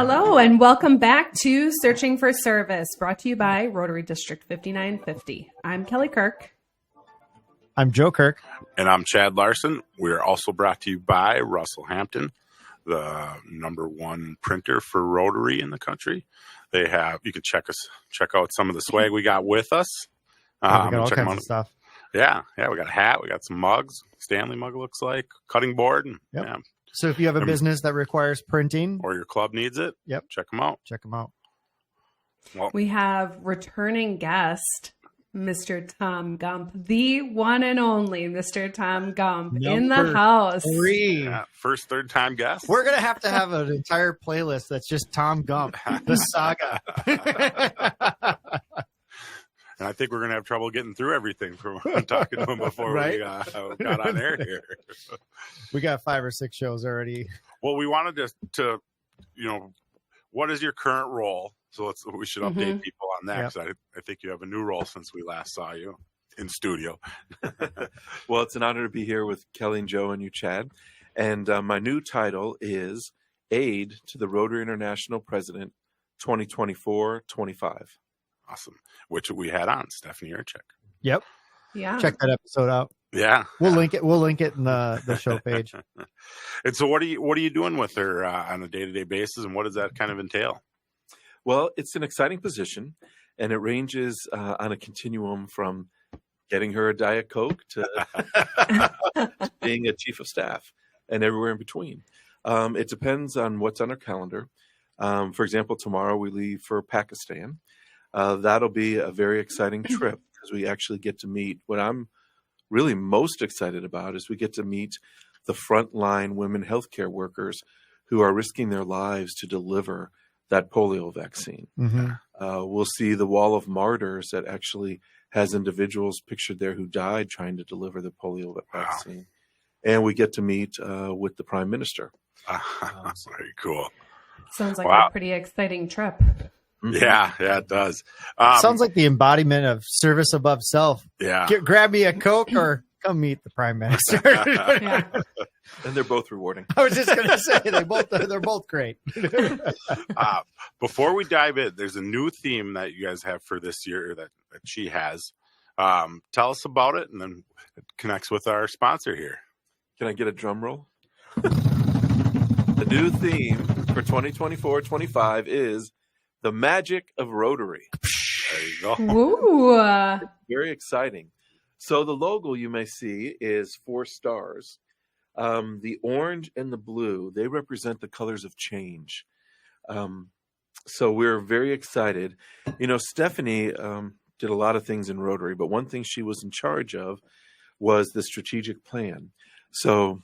Hello and welcome back to Searching for Service, brought to you by Rotary District 5950. I'm Kelly Kirk. I'm Joe Kirk. And I'm Chad Larson. We're also brought to you by Russell Hampton, the #1 printer for Rotary in the country. You can check out some of the swag we got with us. We got all kinds of stuff. Yeah, we got a hat, we got some mugs, Stanley mug looks like, cutting board. And, yep. Yeah. So if you have a business that requires printing, or your club needs it, yep, check them out. Well, we have returning guest, Mr. Tom Gump, the one and only Mr. Tom Gump in the house. 3. Yeah, first, third time guest. We're going to have an entire playlist that's just Tom Gump, the saga. And I think we're going to have trouble getting through everything from talking to him before right? we got on air here. We got 5 or 6 shows already. Well, we wanted to what is your current role? So we should update people on that, because I think you have a new role since we last saw you in studio. Well, it's an honor to be here with Kelly and Joe and you, Chad. And my new title is Aide to the Rotary International President 2024-25. Awesome. Which we had on Stephanie Urchick. Yep. Yeah. Check that episode out. Yeah. We'll link it. We'll link it in the show page. And so what are you doing with her on a day-to-day basis, and what does that kind of entail? Well, it's an exciting position, and it ranges on a continuum from getting her a Diet Coke to being a chief of staff and everywhere in between. It depends on what's on her calendar. For example, tomorrow we leave for Pakistan. That'll be a very exciting trip because we actually get to meet. What I'm really most excited about is we get to meet the frontline women healthcare workers who are risking their lives to deliver that polio vaccine. Mm-hmm. We'll see the wall of martyrs that actually has individuals pictured there who died trying to deliver the polio vaccine. And we get to meet with the Prime Minister. Very cool. Sounds like a pretty exciting trip. Yeah, it does. Sounds like the embodiment of service above self. Yeah. Grab me a Coke or come meet the Prime Minister. Yeah. And they're both rewarding. I was just going to say they're both great. Before we dive in, there's a new theme that you guys have for this year that she has. Tell us about it, and then it connects with our sponsor here. Can I get a drum roll? The new theme for 2024-25 is the magic of Rotary. There you go. Ooh. Very exciting. So the logo you may see is 4 stars. The orange and the blue, they represent the colors of change. So we're very excited. Stephanie did a lot of things in Rotary, but one thing she was in charge of was the strategic plan. So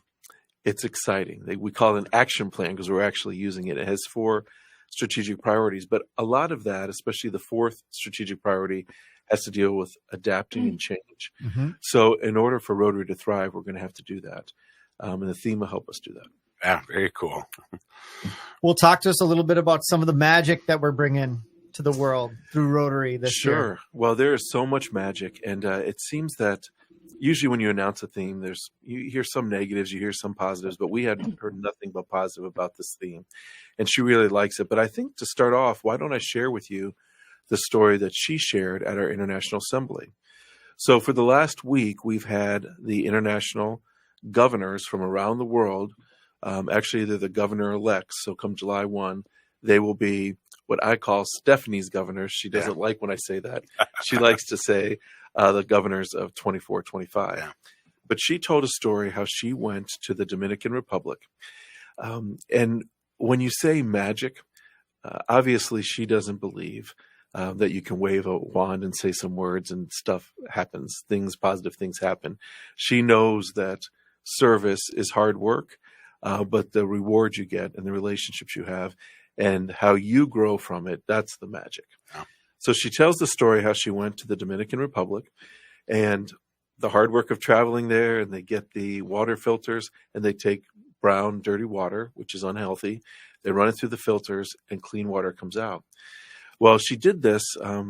it's exciting. We call it an action plan because we're actually using it. It has 4 strategic priorities, but a lot of that, especially the 4th strategic priority, has to deal with adapting and change. Mm-hmm. So in order for Rotary to thrive, we're going to have to do that. And the theme will help us do that. Yeah, very cool. Well, talk to us a little bit about some of the magic that we're bringing to the world through Rotary this year. Sure. Well, there is so much magic, and it seems that usually when you announce a theme, you hear some negatives, you hear some positives, but we had heard nothing but positive about this theme, and she really likes it. But I think to start off, why don't I share with you the story that she shared at our International Assembly? So for the last week, we've had the international governors from around the world. Actually, they're the governor-elects, so come July 1, they will be what I call Stephanie's governors. She doesn't like when I say that. She likes to say the governors of 24-25. Yeah. But she told a story how she went to the Dominican Republic. And when you say magic, obviously she doesn't believe that you can wave a wand and say some words and stuff happens. Positive things happen. She knows that service is hard work, but the rewards you get and the relationships you have and how you grow from it, that's the magic. Yeah. So she tells the story how she went to the Dominican Republic and the hard work of traveling there, and they get the water filters and they take brown, dirty water, which is unhealthy. They run it through the filters and clean water comes out. Well, she did this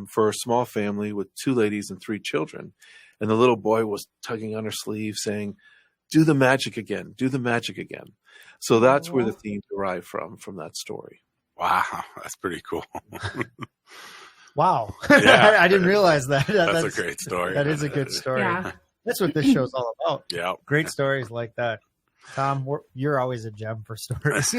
for a small family with 2 ladies and 3 children. And the little boy was tugging on her sleeve saying, "Do the magic again, do the magic again." So that's where the theme derived from that story. Wow, that's pretty cool. Wow. Yeah. I didn't realize that. That's a great story. That is a good story. Yeah. That's what this show's all about. Yeah. Great stories like that. Tom, you're always a gem for stories.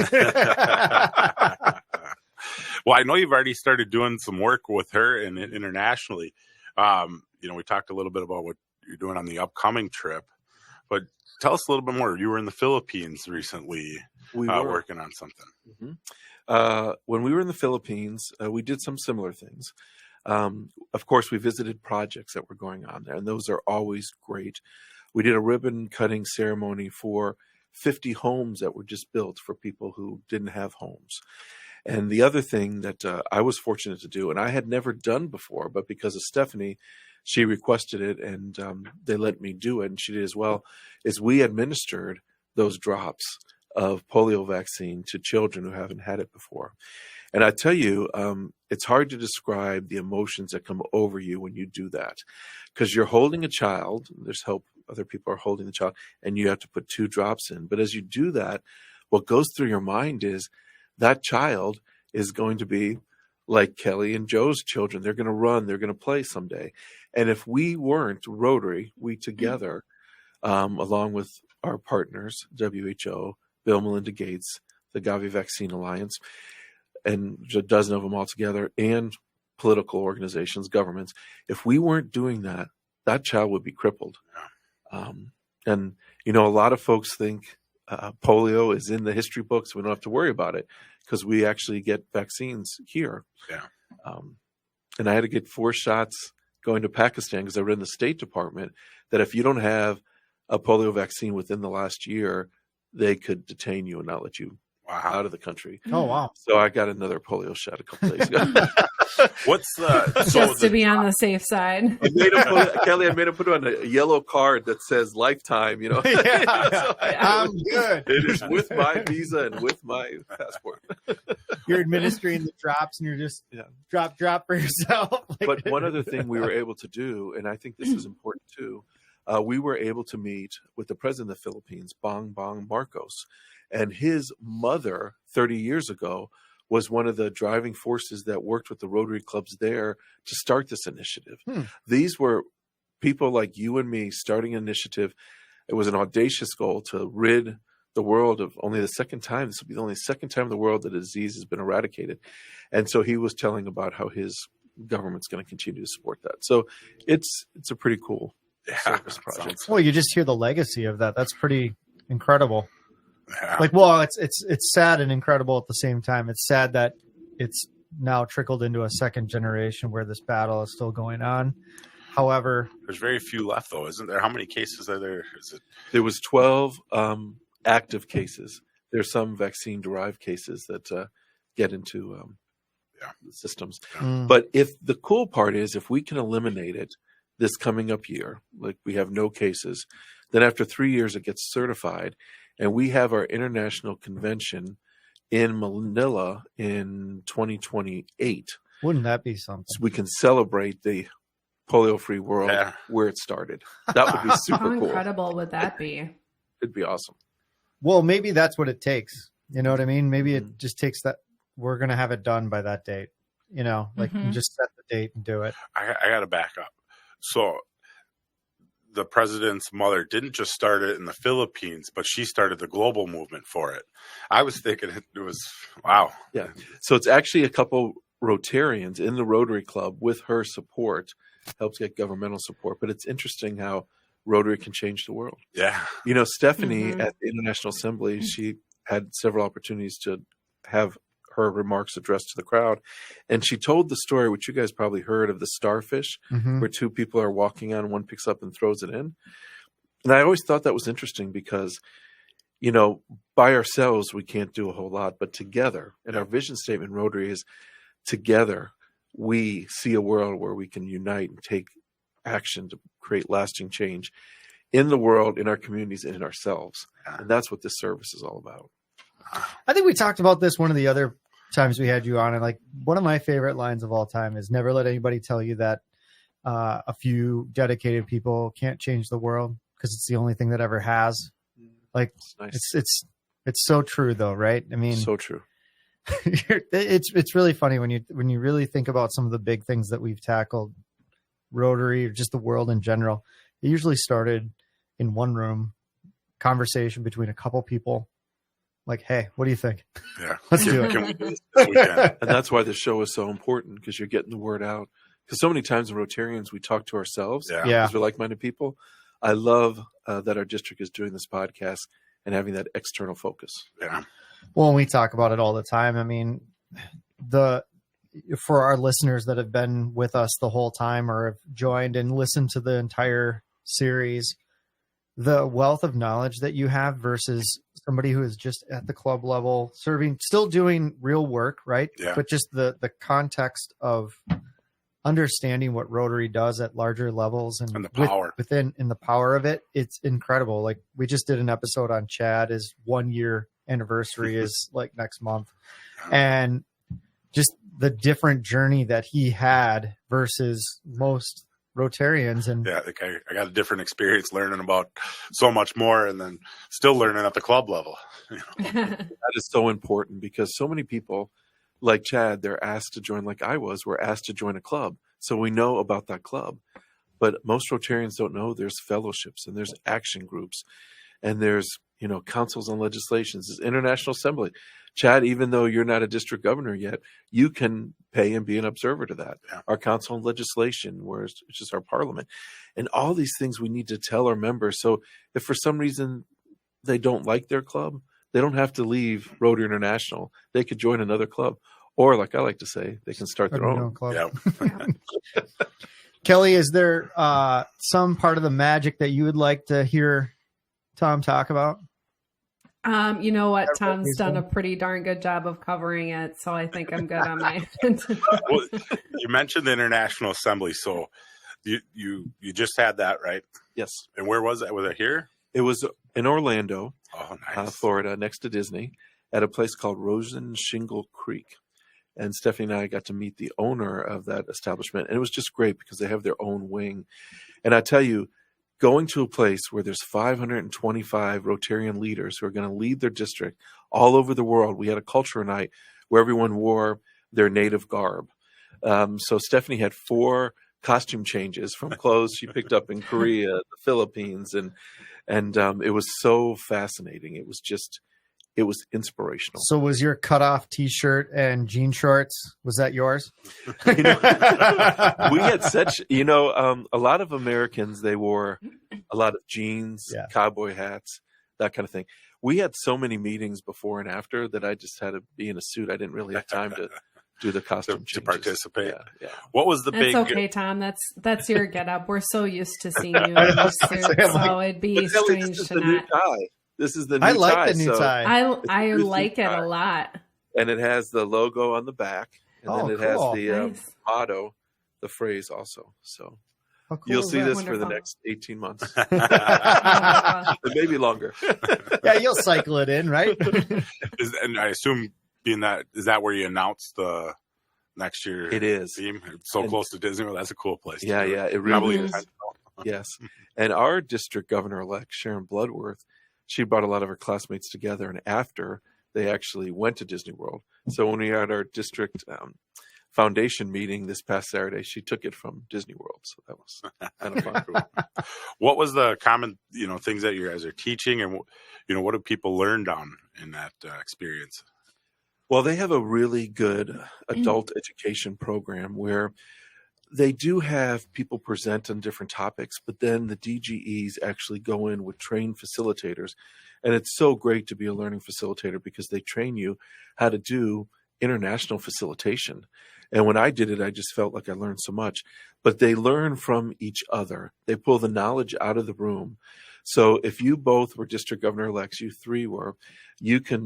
Well, I know you've already started doing some work with her and internationally. We talked a little bit about what you're doing on the upcoming trip, but tell us a little bit more. You were in the Philippines recently, working on something. Mm-hmm. When we were in the Philippines, we did some similar things. Of course, we visited projects that were going on there, and those are always great. We did a ribbon cutting ceremony for 50 homes that were just built for people who didn't have homes. And the other thing that I was fortunate to do, and I had never done before, but because of Stephanie, she requested it, and they let me do it, and she did as well, is we administered those drops of polio vaccine to children who haven't had it before. And I tell you, it's hard to describe the emotions that come over you when you do that, because you're holding a child. There's hope other people are holding the child, and you have to put 2 drops in. But as you do that, what goes through your mind is that child is going to be like Kelly and Joe's children. They're going to run. They're going to play someday. And if we weren't Rotary, we together, along with our partners, WHO, Bill Melinda Gates, the Gavi Vaccine Alliance, and a dozen of them all together, and political organizations, governments, if we weren't doing that, that child would be crippled. And, a lot of folks think polio is in the history books. We don't have to worry about it because we actually get vaccines here. Yeah. And I had to get 4 shots going to Pakistan because I read in the State Department that if you don't have a polio vaccine within the last year, they could detain you and not let you out of the country. Oh, wow. So I got another polio shot a couple days ago. What's just to be on the safe side? Kelly, I made him put on a yellow card that says lifetime, Yeah, So I'm good. It is with my visa and with my passport. You're administering the drops and you're just drop for yourself. But one other thing we were able to do, and I think this is important too, we were able to meet with the president of the Philippines, Bong Marcos, and his mother 30 years ago was one of the driving forces that worked with the Rotary clubs there to start this initiative. These were people like you and me starting an initiative. It was an audacious goal to rid the world of only the second time. This will be the only second time in the world that a disease has been eradicated. And so he was telling about how his government's going to continue to support that. So it's a pretty cool service project. Well, you just hear the legacy of that. That's pretty incredible. Yeah. It's sad and incredible at the same time. It's sad that it's now trickled into a second generation where this battle is still going on. However, there's very few left, though, isn't there? How many cases are there? There was 12 active cases. There's some vaccine-derived cases that get into the systems. But if the cool part is, if we can eliminate it this coming up year, like we have no cases, then after 3 years it gets certified. And we have our international convention in Manila in 2028. Wouldn't that be something? So we can celebrate the polio-free world where it started. That would be super cool. How incredible would that be? It'd be awesome. Well, maybe that's what it takes. You know what I mean? Maybe it just takes that. We're going to have it done by that date. You just set the date and do it. I got to back up. So the president's mother didn't just start it in the Philippines, but she started the global movement for it. I was thinking it was, wow. Yeah. So it's actually a couple Rotarians in the Rotary Club with her support helps get governmental support. But it's interesting how Rotary can change the world. Yeah. Stephanie at the International Assembly, she had several opportunities to have her remarks addressed to the crowd. And she told the story, which you guys probably heard, of the starfish, where 2 people are walking on, one picks up and throws it in. And I always thought that was interesting because, by ourselves, we can't do a whole lot, but together, and our vision statement in Rotary is together, we see a world where we can unite and take action to create lasting change in the world, in our communities, and in ourselves. And that's what this service is all about. I think we talked about this one of the other times we had you on, and like one of my favorite lines of all time is never let anybody tell you that a few dedicated people can't change the world, because it's the only thing that ever has. Like, nice. It's so true though, right? I mean, so true. it's really funny when you really think about some of the big things that we've tackled, Rotary, or just the world in general. It usually started in one room, conversation between a couple people. Like, hey, what do you think? Yeah, let's do it. Can we do this weekend? And that's why the show is so important, because you're getting the word out. Because so many times in Rotarians, we talk to ourselves because we're like-minded people. I love that our district is doing this podcast and having that external focus. Yeah. Well, we talk about it all the time. I mean, for our listeners that have been with us the whole time or have joined and listened to the entire series, the wealth of knowledge that you have versus somebody who is just at the club level, serving, still doing real work, right? Yeah. But just the context of understanding what Rotary does at larger levels and the power in the power of it, it's incredible. Like, we just did an episode on Chad. His 1 year anniversary is like next month, and just the different journey that he had versus most Rotarians. And like I got a different experience learning about so much more, and then still learning at the club level. That is so important, because so many people like Chad, they're asked to join, like I was, we're asked to join a club. So we know about that club, but most Rotarians don't know there's fellowships and there's action groups and there's, councils on legislations, there's International Assembly. Chad, even though you're not a district governor yet, you can pay and be an observer to that. Yeah. Our council on legislation, where it's just our parliament, and all these things we need to tell our members. So if for some reason they don't like their club, they don't have to leave Rotary International. They could join another club. Or, like I like to say, they can start their own club. Yeah. Kelly, is there some part of the magic that you would like to hear Tom talk about? You know what? Tom's done a pretty darn good job of covering it, so I think I'm good on my end. Well, you mentioned the International Assembly, so you just had that, right? Yes. And where was it? Was it here? It was in Orlando, nice. Florida, next to Disney, at a place called Rosen Shingle Creek. And Stephanie and I got to meet the owner of that establishment. And it was just great because they have their own wing. And I tell you, going to a place where there's 525 Rotarian leaders who are going to lead their district all over the world. We had a culture night where everyone wore their native garb. So Stephanie had 4 costume changes from clothes she picked up in Korea, the Philippines, and it was so fascinating. It was inspirational. So was your cutoff T-shirt and jean shorts, was that yours? We had such, a lot of Americans, they wore a lot of jeans, cowboy hats, that kind of thing. We had so many meetings before and after that I just had to be in a suit. I didn't really have time to do the costume to participate. Yeah. What was the big? It's okay, Tom. That's your get up. We're so used to seeing you in your suit, so it'd be strange to not. This is the new tie. I like the new tie. I like it a lot. And it has the logo on the back, and then it has the nice. motto, the phrase also. So cool you'll see this wonderful. for the next 18 months, maybe longer. Yeah, you'll cycle it in, right? And I assume, being that, is that where you announced the next year? It is. Theme? It's so close to Disney. Well, that's a cool place. Yeah, it really is. Yes. And our district governor-elect, Sharon Bloodworth, she brought a lot of her classmates together, and after they actually went to Disney World. So when we had our district foundation meeting this past Saturday, she took it from Disney World. So that was kind of fun. What was the common, things that you guys are teaching, and what do people learn down in that experience? Well, they have a really good adult education program where they do have people present on different topics, but then the DGEs actually go in with trained facilitators. And it's so great to be a learning facilitator because they train you how to do international facilitation. And when I did it, I just felt like I learned so much. But they learn from each other. They pull the knowledge out of the room. So if you both were district governor-elects, you 3 were,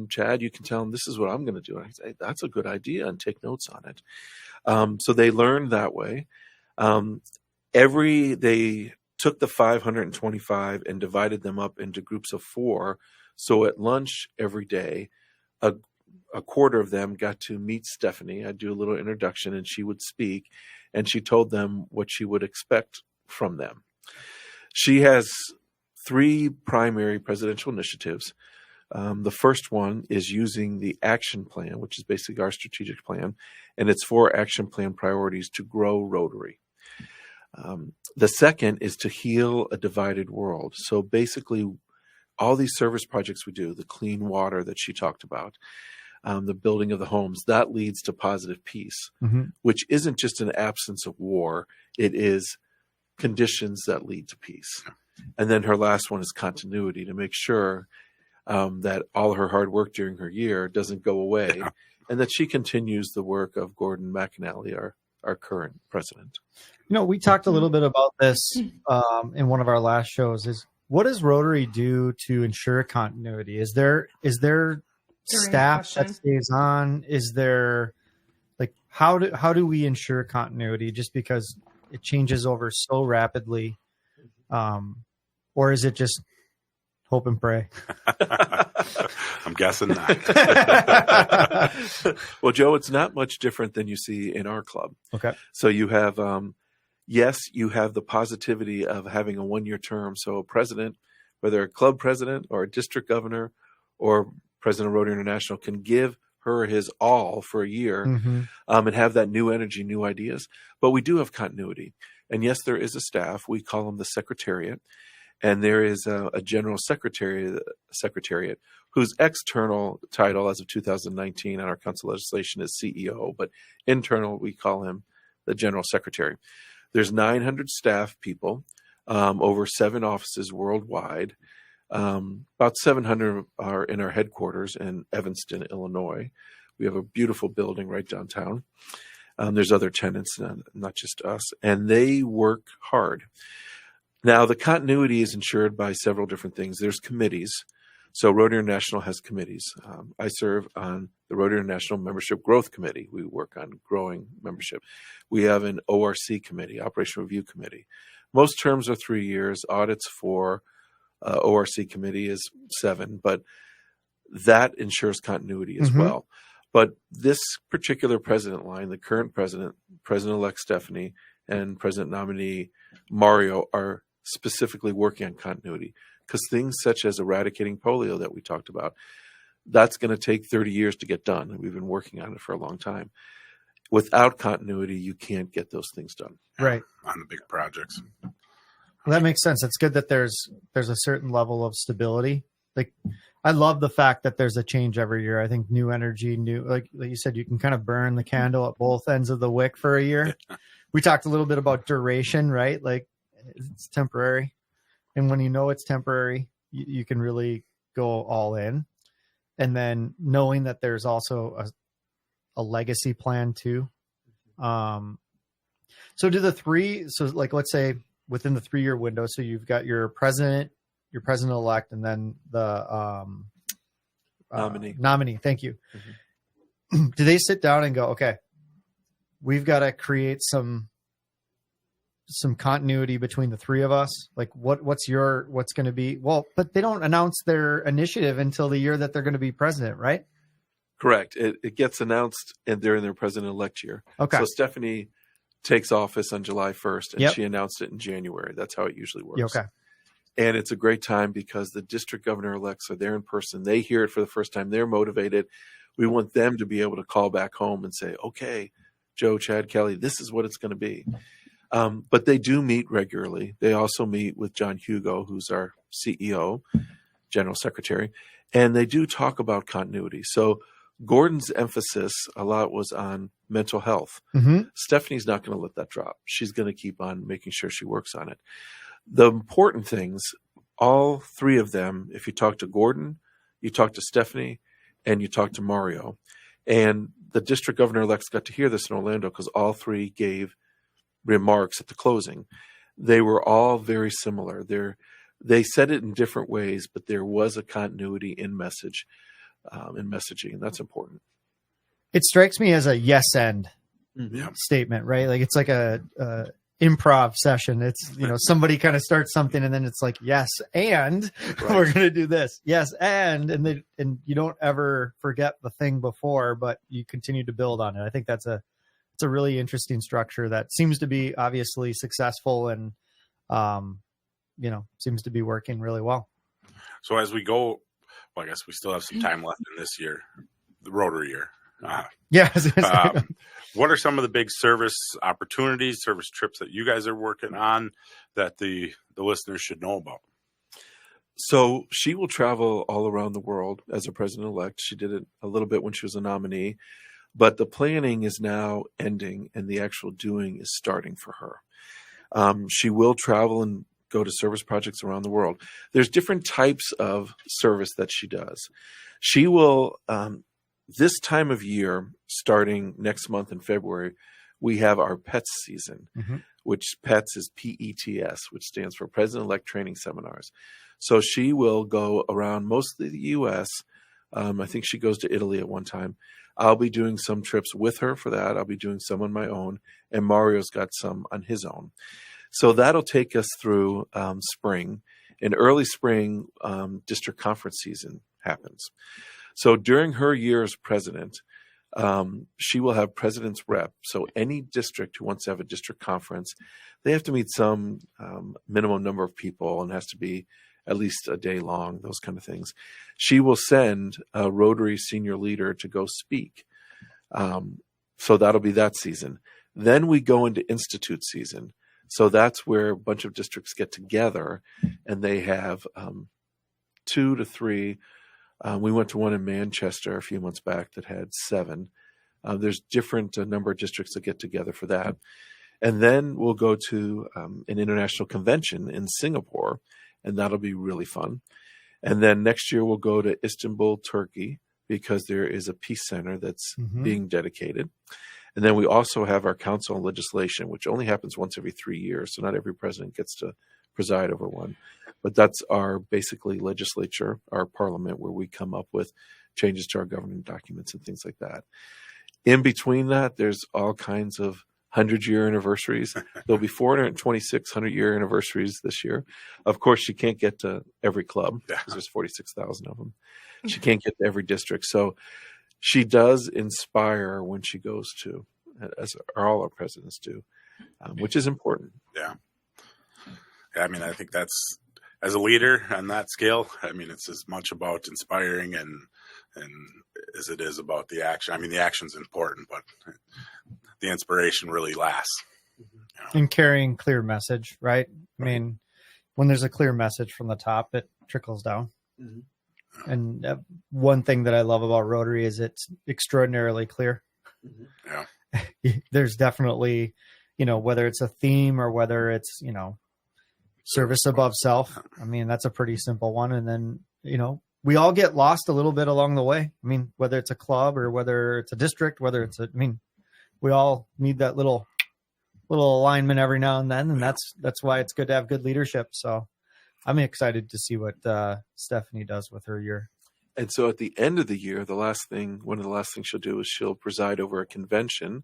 Chad, you can tell them, this is what I'm going to do. And I say, that's a good idea, and take notes on it. So they learned that way. They took the 525 and divided them up into groups of 4. So at lunch every day, a quarter of them got to meet Stephanie. I'd do a little introduction and she would speak, and she told them what she would expect from them. She has 3 primary presidential initiatives. The first one is using the action plan, which is basically our strategic plan, and it's 4 action plan priorities to grow Rotary. The second is to heal a divided world. So basically, all these service projects we do, the clean water that she talked about, the building of the homes, that leads to positive peace, which isn't just an absence of war. It is conditions that lead to peace. And then her last one is continuity, to make sure that all her hard work during her year doesn't go away, and that she continues the work of Gordon McAnally, our current president. We talked a little bit about this in one of our last shows. Is what does Rotary do to ensure continuity? Is there staff that stays on? Is there how do we ensure continuity? Just because it changes over so rapidly, or is it just hope and pray? I'm guessing not. Well, Joe, it's not much different than you see in our club. Okay. So you have, yes, you have the positivity of having a 1-year term. So a president, whether a club president or a district governor or president of Rotary International, can give her his all for a year and have that new energy, new ideas. But we do have continuity. And yes, there is a staff. We call them the secretariat. And there is a general secretariat whose external title as of 2019 on our council legislation is CEO, but internal, we call him the general secretary. There's 900 staff people, over 7 offices worldwide. About 700 are in our headquarters in Evanston, Illinois. We have a beautiful building right downtown. There's other tenants, not just us, and they work hard. Now, the continuity is ensured by several different things. There's committees. So Rotary International has committees. I serve on the Rotary International Membership Growth Committee. We work on growing membership. We have an ORC committee, Operational Review Committee. Most terms are 3 years. Audits for ORC committee is 7, but that ensures continuity as well. But this particular president line, the current president, President-elect Stephanie, and President nominee Mario are specifically working on continuity, because things such as eradicating polio that we talked about, that's going to take 30 years to get done. And we've been working on it for a long time. Without continuity, you can't get those things done. Right. On the big projects. Well, that makes sense. It's good that there's a certain level of stability. I love the fact that there's a change every year. I think new energy, like you said, you can kind of burn the candle at both ends of the wick for a year. We talked a little bit about duration, right? Like it's temporary. And when you know it's temporary, you can really go all in. And then knowing that there's also a legacy plan too. So do the 3, so like, let's say within the 3-year window, so you've got your president-elect, and then the nominee. Thank you. Do they sit down and go, okay, we've got to create some continuity between the 3 of us? Like what's going to be? Well, but they don't announce their initiative until the year that they're going to be president, right? Correct. It gets announced during their president-elect year. Okay. So Stephanie takes office on July 1st, and she announced it in January. That's how it usually works. Okay. And it's a great time because the district governor-elects are there in person. They hear it for the first time. They're motivated. We want them to be able to call back home and say, okay, Joe, Chad, Kelly, this is what it's going to be. But they do meet regularly. They also meet with John Hugo, who's our CEO, General Secretary, and they do talk about continuity. So Gordon's emphasis a lot was on mental health. Stephanie's not going to let that drop. She's going to keep on making sure she works on it. The important things, all 3 of them, if you talk to Gordon, you talk to Stephanie, and you talk to Mario. And the district governor-elects got to hear this in Orlando because all 3 gave remarks at the closing. They were all very similar. They said it in different ways, but there was a continuity in messaging, and that's important. It strikes me as a yes and statement, right? Like it's like a improv session. It's, somebody kind of starts something and then it's like, yes, and we're going to do this. Yes. And you don't ever forget the thing before, but you continue to build on it. I think it's a really interesting structure that seems to be obviously successful and, seems to be working really well. So as we go Well, I guess we still have some time left in this year, the Rotary year. Yes. What are some of the big service opportunities, service trips that you guys are working on that the listeners should know about? So she will travel all around the world as a president-elect. She did it a little bit when she was a nominee, but the planning is now ending and the actual doing is starting for her. She will travel and go to service projects around the world. There's different types of service that she does. She will, this time of year, starting next month in February, we have our PETS season, which PETS is PETS, which stands for President-Elect Training Seminars. So she will go around mostly the U.S. I think she goes to Italy at one time. I'll be doing some trips with her for that. I'll be doing some on my own, and Mario's got some on his own. So that'll take us through spring. In early spring, district conference season happens. So during her year as president, she will have president's rep. So any district who wants to have a district conference, they have to meet some minimum number of people and has to be at least a day long, those kind of things. She will send a Rotary senior leader to go speak. So that'll be that season. Then we go into institute season. So that's where a bunch of districts get together and they have 2 to 3. We went to one in Manchester a few months back that had 7. There's different number of districts that get together for that. And then we'll go to an international convention in Singapore, and that'll be really fun. And then next year we'll go to Istanbul, Turkey, because there is a peace center that's being dedicated. And then we also have our council on legislation, which only happens once every 3 years. So not every president gets to preside over one. But that's our basically legislature, our parliament, where we come up with changes to our governing documents and things like that. In between that, there's all kinds of 100-year anniversaries. There'll be 426 100-year anniversaries this year. Of course, she can't get to every club because there's 46,000 of them. She can't get to every district. So she does inspire when she goes to, as all our presidents do, which is important. Yeah. I mean, I think that's, as a leader on that scale, I mean, it's as much about inspiring and as it is about the action. I mean, the action's important, but the inspiration really lasts. You know? And carrying clear message, right? I mean, when there's a clear message from the top, it trickles down. And one thing that I love about Rotary is it's extraordinarily clear. Yeah. There's definitely, whether it's a theme or whether it's, service above self. I mean, that's a pretty simple one. And then, we all get lost a little bit along the way. I mean, whether it's a club or whether it's a district, we all need that little alignment every now and then. And that's why it's good to have good leadership. So I'm excited to see what Stephanie does with her year. And so at the end of the year, one of the last things she'll do is she'll preside over a convention.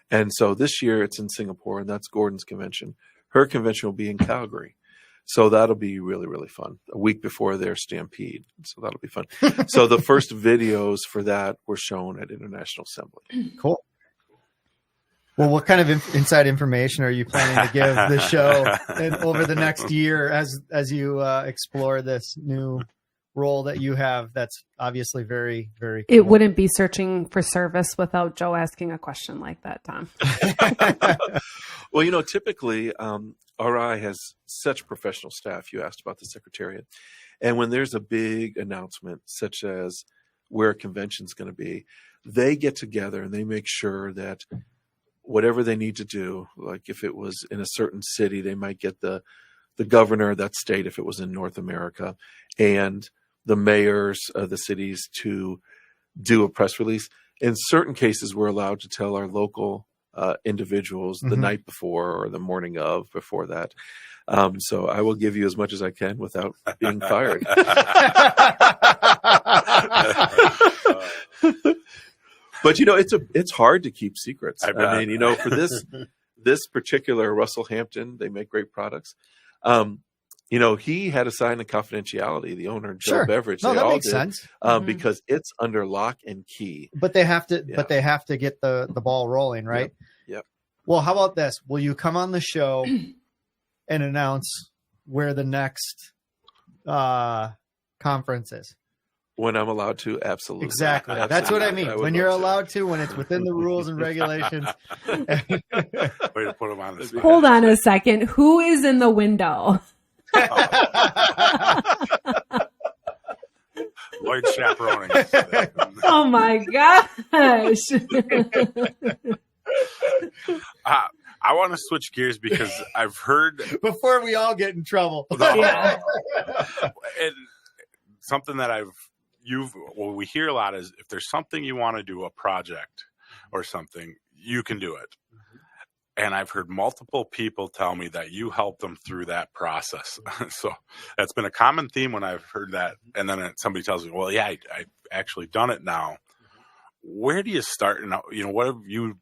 And so this year it's in Singapore, and that's Gordon's convention. Her convention will be in Calgary. So that'll be really, really fun. A week before their Stampede. So that'll be fun. So the first videos for that were shown at International Assembly. Cool. Well, what kind of inside information are you planning to give the show over the next year as you explore this new role that you have? That's obviously very, very cool. It wouldn't be searching for service without Joe asking a question like that, Tom. Well, typically RI has such professional staff. You asked about the Secretariat. And when there's a big announcement, such as where a convention's going to be, they get together and they make sure that whatever they need to do, like if it was in a certain city, they might get the governor of that state if it was in North America, and the mayors of the cities to do a press release. In certain cases, we're allowed to tell our local individuals the night before or the morning of before that. So I will give you as much as I can without being fired. But it's hard to keep secrets. I mean, for this particular Russell Hampton, they make great products. He had to sign a confidentiality. The owner, Joe Beveridge, no, they that all makes did, sense. because it's under lock and key. But they have to. Yeah. But they have to get the ball rolling, right? Yep. Well, how about this? Will you come on the show and announce where the next conference is? When I'm allowed to, absolutely. Exactly. Absolutely. That's what I mean. When you're love allowed to, when it's within the rules and regulations. Way to put them on the spot. Hold on a second. Who is in the window? Lloyd chaperoning. Oh my gosh. I want to switch gears because I've heard Before we all get in trouble. Yeah. and something that we hear a lot is if there's something you want to do, a project or something, you can do it. And I've heard multiple people tell me that you helped them through that process. So that's been a common theme when I've heard that. And then somebody tells me, well, yeah, I've actually done it now. Where do you start? And, what have you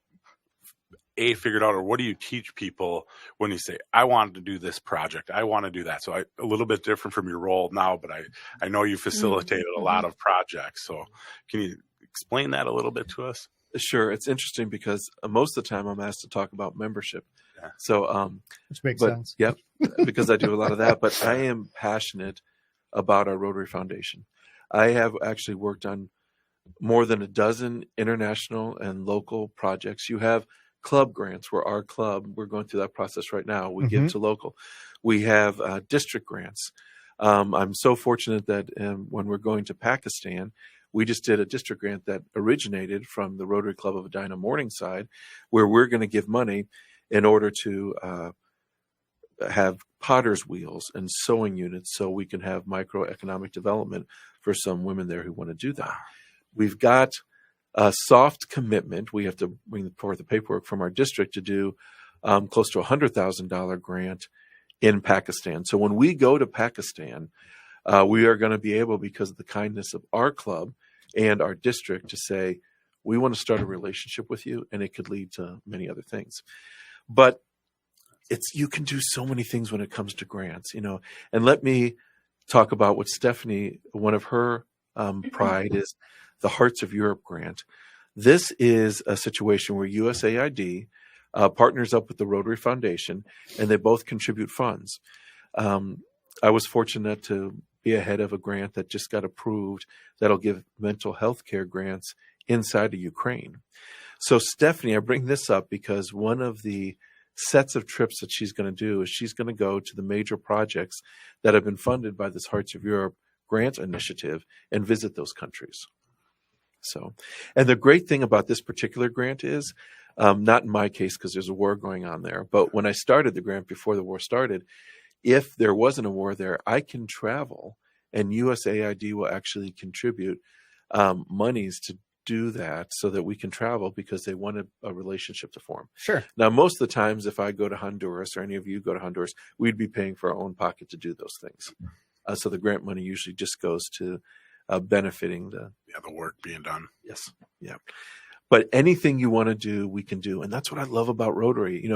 figured out, or what do you teach people when you say, I want to do this project, I want to do that? So a little bit different from your role now, but I know you facilitated a lot of projects. So can you explain that a little bit to us? Sure. It's interesting because most of the time I'm asked to talk about membership. Yeah. So, which makes sense. Yep. Because I do a lot of that, but I am passionate about our Rotary Foundation. I have actually worked on more than a dozen international and local projects. You have club grants where our club, we're going through that process right now. We give to local. We have district grants. I'm so fortunate that when we're going to Pakistan, we just did a district grant that originated from the Rotary Club of Edina Morningside, where we're going to give money in order to have potter's wheels and sewing units so we can have microeconomic development for some women there who want to do that. We've got a soft commitment. We have to bring forth the paperwork from our district to do close to $100,000 grant in Pakistan. So when we go to Pakistan, we are going to be able, because of the kindness of our club and our district, to say, we want to start a relationship with you, and it could lead to many other things. But you can do so many things when it comes to grants, and let me talk about what Stephanie, one of her pride is the Hearts of Europe grant. This is a situation where USAID partners up with the Rotary Foundation, and they both contribute funds. I was fortunate to be ahead of a grant that just got approved that'll give mental health care grants inside of Ukraine. So Stephanie, I bring this up because one of the sets of trips that she's going to do is she's going to go to the major projects that have been funded by this Hearts of Europe grant initiative and visit those countries. So, and the great thing about this particular grant is, not in my case because there's a war going on there, but when I started the grant before the war started, if there wasn't a war there, I can travel, and USAID will actually contribute monies to do that so that we can travel because they want a relationship to form. Sure. Now, most of the times, if I go to Honduras or any of you go to Honduras, we'd be paying for our own pocket to do those things. So the grant money usually just goes to benefiting the work being done. Yes. Yeah. But anything you want to do, we can do. And that's what I love about Rotary.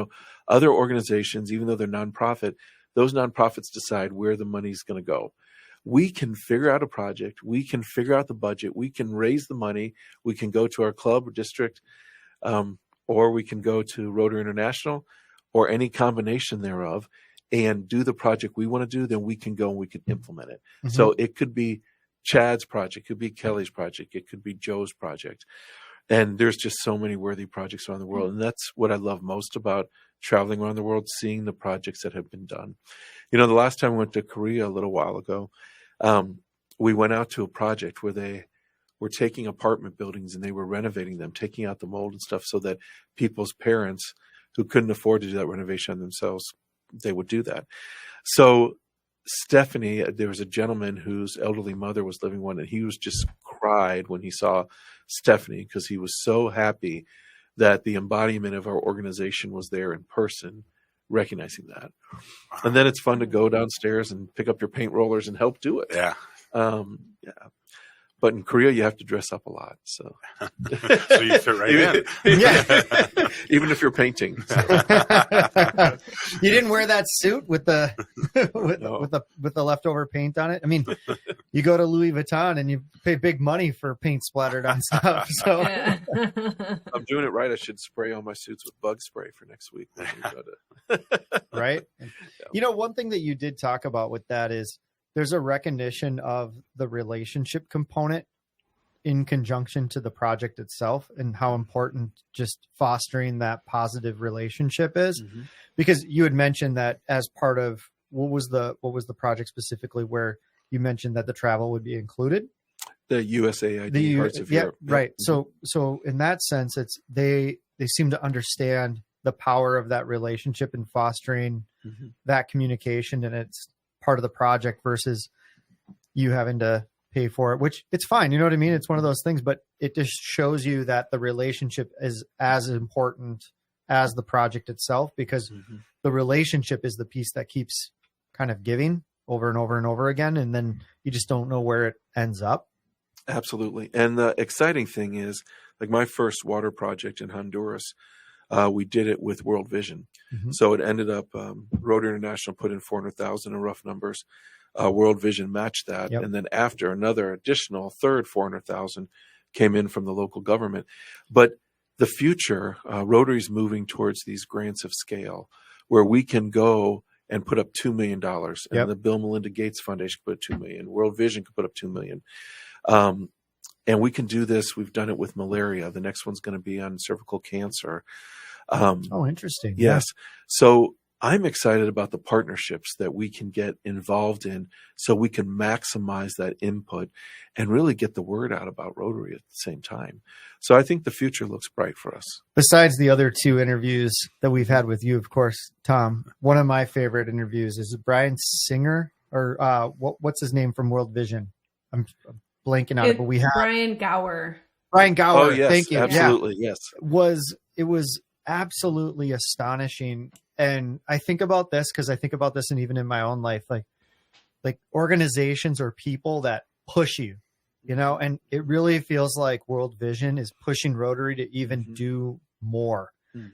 Other organizations, even though they're nonprofit, those nonprofits decide where the money's going to go. We can figure out a project. We can figure out the budget. We can raise the money. We can go to our club or district, or we can go to Rotary International or any combination thereof and do the project we want to do. Then we can go and we can implement it. Mm-hmm. So it could be Chad's project, it could be Kelly's project, it could be Joe's project. And there's just so many worthy projects around the world. And that's what I love most about traveling around the world, seeing the projects that have been done. The last time we went to Korea a little while ago, we went out to a project where they were taking apartment buildings and they were renovating them, taking out the mold and stuff so that people's parents who couldn't afford to do that renovation themselves, they would do that. So Stephanie, there was a gentleman whose elderly mother was living one, and he was just cried when he saw Stephanie because he was so happy that the embodiment of our organization was there in person, recognizing that. And then it's fun to go downstairs and pick up your paint rollers and help do it. Yeah. Yeah. But in Korea, you have to dress up a lot. So, so you fit right in. Yeah. Even if you're painting. So. You didn't wear that suit with the with the leftover paint on it. I mean, you go to Louis Vuitton and you pay big money for paint splattered on stuff. So Yeah. I'm doing it right. I should spray all my suits with bug spray for next week. Right. One thing that you did talk about with that is there's a recognition of the relationship component in conjunction to the project itself, and how important just fostering that positive relationship is. Because you had mentioned that as part of what was the project specifically where you mentioned that the travel would be included? The USAID parts of Europe. Right. So in that sense, it's they seem to understand the power of that relationship and fostering that communication, and it's part of the project versus you having to pay for it, which it's fine. You know what I mean? It's one of those things, but it just shows you that the relationship is as important as the project itself, because the relationship is the piece that keeps kind of giving over and over and over again. And then you just don't know where it ends up. Absolutely. And the exciting thing is, like my first water project in Honduras, we did it with World Vision. So it ended up, Rotary International put in 400,000 in rough numbers. World Vision matched that. And then after, another additional third 400,000 came in from the local government. But the future, Rotary's moving towards these grants of scale where we can go and put up $2 million. And the Bill and Melinda Gates Foundation put $2 million. World Vision could put up $2 million. And we can do this. We've done it with malaria. The next one's going to be on cervical cancer. Oh, interesting. Yes. So I'm excited about the partnerships that we can get involved in so we can maximize that input and really get the word out about Rotary at the same time. So I think the future looks bright for us. Besides the other two interviews that we've had with you, of course, Tom, one of my favorite interviews is Brian Singer, or what's his name from World Vision? I'm blanking out, but we have Brian Gower. Brian Gower. Oh, yes, thank you. absolutely. Yes. It was absolutely astonishing. And I think about this because I think about this, and even in my own life, like organizations or people that push you, you know, and it really feels like World Vision is pushing Rotary to even do more.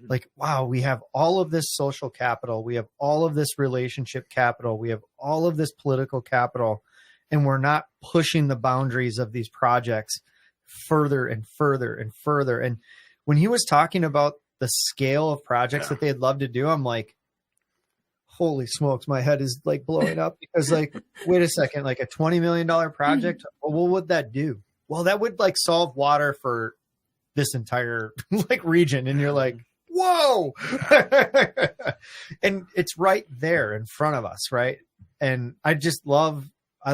Like, wow, we have all of this social capital. We have all of this relationship capital. We have all of this political capital, and we're not pushing the boundaries of these projects further and further and further. And when he was talking about the scale of projects that they'd love to do, I'm like, holy smokes, my head is like blowing up, because like, wait a second, like a $20 million project, well, what would that do? Well, that would like solve water for this entire like region. And you're like, whoa. And it's right there in front of us. Right. And I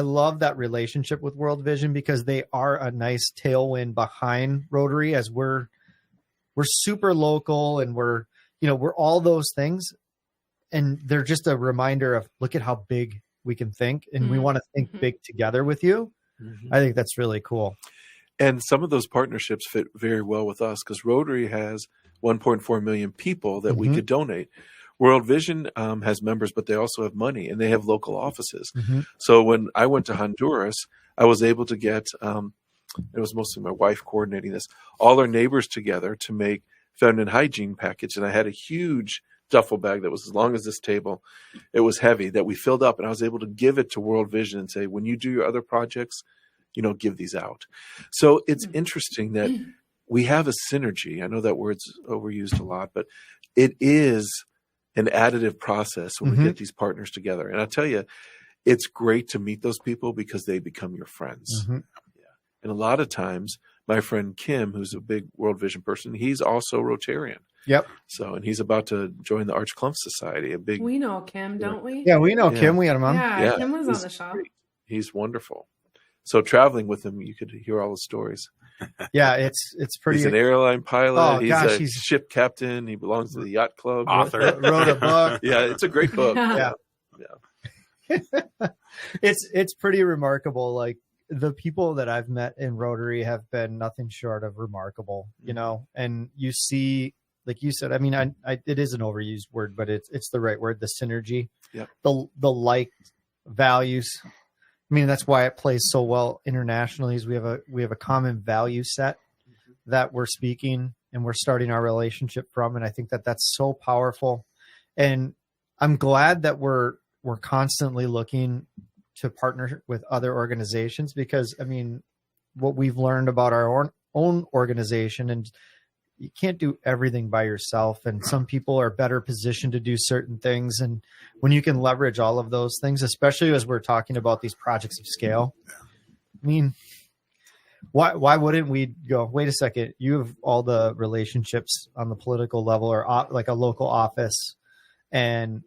love that relationship with World Vision, because they are a nice tailwind behind Rotary, as we're super local, and we're all those things. And they're just a reminder of, look at how big we can think, and we want to think big together with you. I think that's really cool. And some of those partnerships fit very well with us, because Rotary has 1.4 million people that we could donate. World Vision has members, but they also have money, and they have local offices. So when I went to Honduras, I was able to get, it was mostly my wife coordinating this, all our neighbors together to make feminine hygiene package. And I had a huge duffel bag that was as long as this table. It was heavy, that we filled up, and I was able to give it to World Vision and say, when you do your other projects, give these out. So it's interesting that we have a synergy. I know that word's overused a lot, but it is an additive process when we get these partners together. And I'll tell you, it's great to meet those people because they become your friends. And a lot of times, my friend Kim, who's a big World Vision person, he's also Rotarian. So, and he's about to join the Arch Clump Society. We know Kim, don't we? Yeah, we know Kim. We had him on. Yeah, Kim was on the show. He's wonderful. So traveling with him, you could hear all the stories. Yeah, it's pretty. He's an airline pilot. Oh, he's gosh, a ship captain. He belongs to the yacht club. Author. Wrote a book. Yeah, it's a great book. Yeah. It's pretty remarkable. Like, the people that I've met in Rotary have been nothing short of remarkable, and you see, like you said, I mean, it is an overused word, but it's the right word, the synergy, the like values. I mean, that's why it plays so well internationally, is we have a common value set that we're speaking and we're starting our relationship from. And I think that that's so powerful. And I'm glad that we're constantly looking to partner with other organizations, because I mean, what we've learned about our own organization, and you can't do everything by yourself. And some people are better positioned to do certain things. And when you can leverage all of those things, especially as we're talking about these projects of scale, I mean, why wouldn't we go, wait a second, you have all the relationships on the political level or like a local office and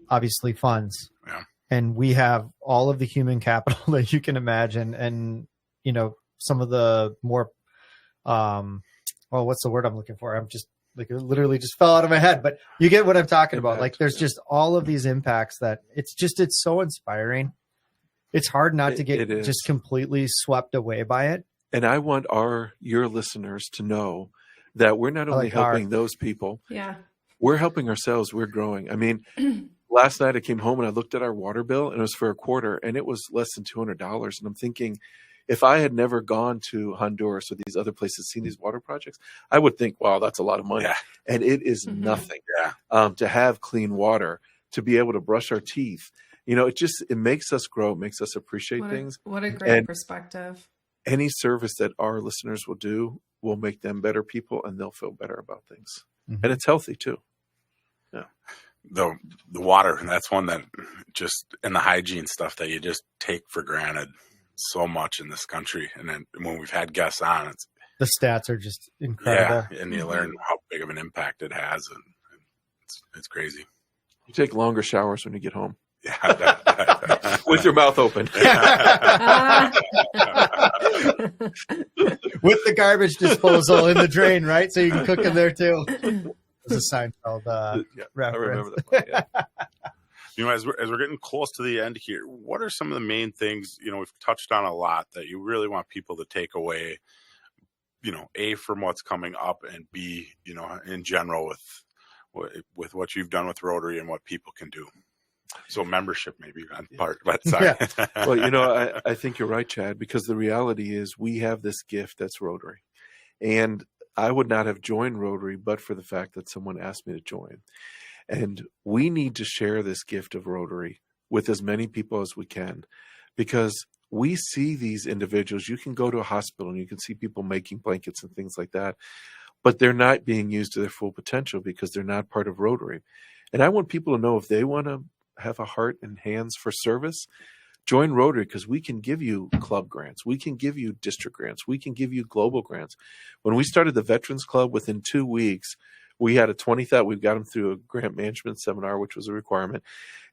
obviously funds. Yeah. And we have all of the human capital that you can imagine. And, you know, some of the more, what's the word I'm looking for? I'm just like, it literally just fell out of my head, but you get what I'm talking about. Like there's just all of these impacts that it's so inspiring. It's hard not to get just completely swept away by it. And I want your listeners to know that we're not only helping those people, we're helping ourselves. We're growing. I mean, last night I came home and I looked at our water bill and it was for a quarter and it was less than $200. And I'm thinking, if I had never gone to Honduras or these other places, seen these water projects, I would think, wow, that's a lot of money. Yeah. And it is nothing to have clean water, to be able to brush our teeth. You know, it makes us grow, it makes us appreciate things. What a great perspective. Any service that our listeners will do will make them better people and they'll feel better about things. And it's healthy too. Yeah. The water, that's one that just, and the hygiene stuff that you just take for granted so much in this country. And then when we've had guests on, the stats are just incredible. Yeah, and you learn how big of an impact it has, and it's crazy. You take longer showers when you get home. Yeah, with your mouth open. With the garbage disposal in the drain, right? So you can cook in there too. It's a Seinfeld reference. I remember that one, yeah. You know, as we're getting close to the end here, what are some of the main things, you know, we've touched on a lot that you really want people to take away, you know, A, from what's coming up, and B, you know, in general with what you've done with Rotary and what people can do? So membership maybe on part, but sorry. Yeah. Well, you know, I think you're right, Chad, because the reality is we have this gift that's Rotary. And I would not have joined Rotary but for the fact that someone asked me to join. And we need to share this gift of Rotary with as many people as we can, because we see these individuals. You can go to a hospital and you can see people making blankets and things like that, but they're not being used to their full potential because they're not part of Rotary. And I want people to know, if they want to have a heart and hands for service, join Rotary, because we can give you club grants. We can give you district grants. We can give you global grants. When we started the Veterans Club, within 2 weeks, we had a $20,000. We got them through a grant management seminar, which was a requirement,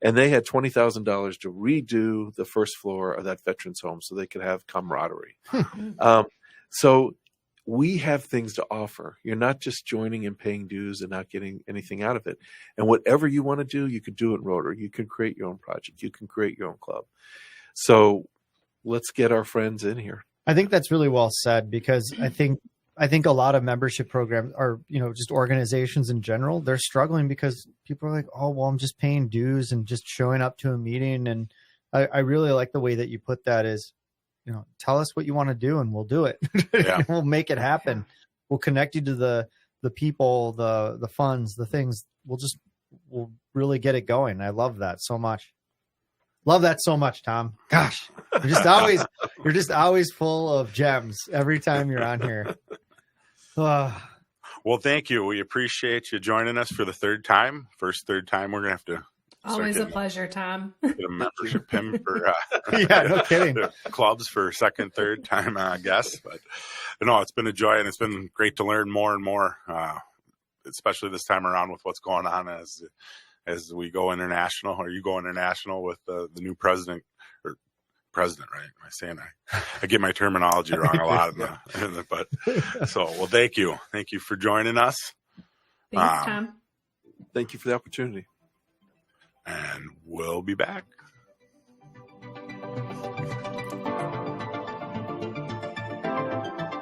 and they had $20,000 to redo the first floor of that veterans home so they could have camaraderie. So we have things to offer. You're not just joining and paying dues and not getting anything out of it. And whatever you want to do, you can do it in Rotary. You can create your own project. You can create your own club. So let's get our friends in here. I think that's really well said, because I think a lot of membership programs, or, you know, just organizations in general, they're struggling because people are like, oh, well, I'm just paying dues and just showing up to a meeting. And I really like the way that you put that is, you know, tell us what you want to do and we'll do it. Yeah. We'll make it happen. We'll connect you to the people, the funds, the things. We'll really get it going. I love that so much. Love that so much, Tom. Gosh, you're just always full of gems every time you're on here. Well, thank you. We appreciate you joining us for the third time. Third time, we're going to have to. Always a pleasure, Tom. Get a membership pin for yeah, no kidding. Clubs for second, third time, I guess. But no, it's been a joy, and it's been great to learn more and more, especially this time around with what's going on as we go international, or you go international with the new president, right? Am I saying I get my terminology wrong a lot but so, well, thank you for joining us. Thanks, Tom. Thank you for the opportunity. And we'll be back.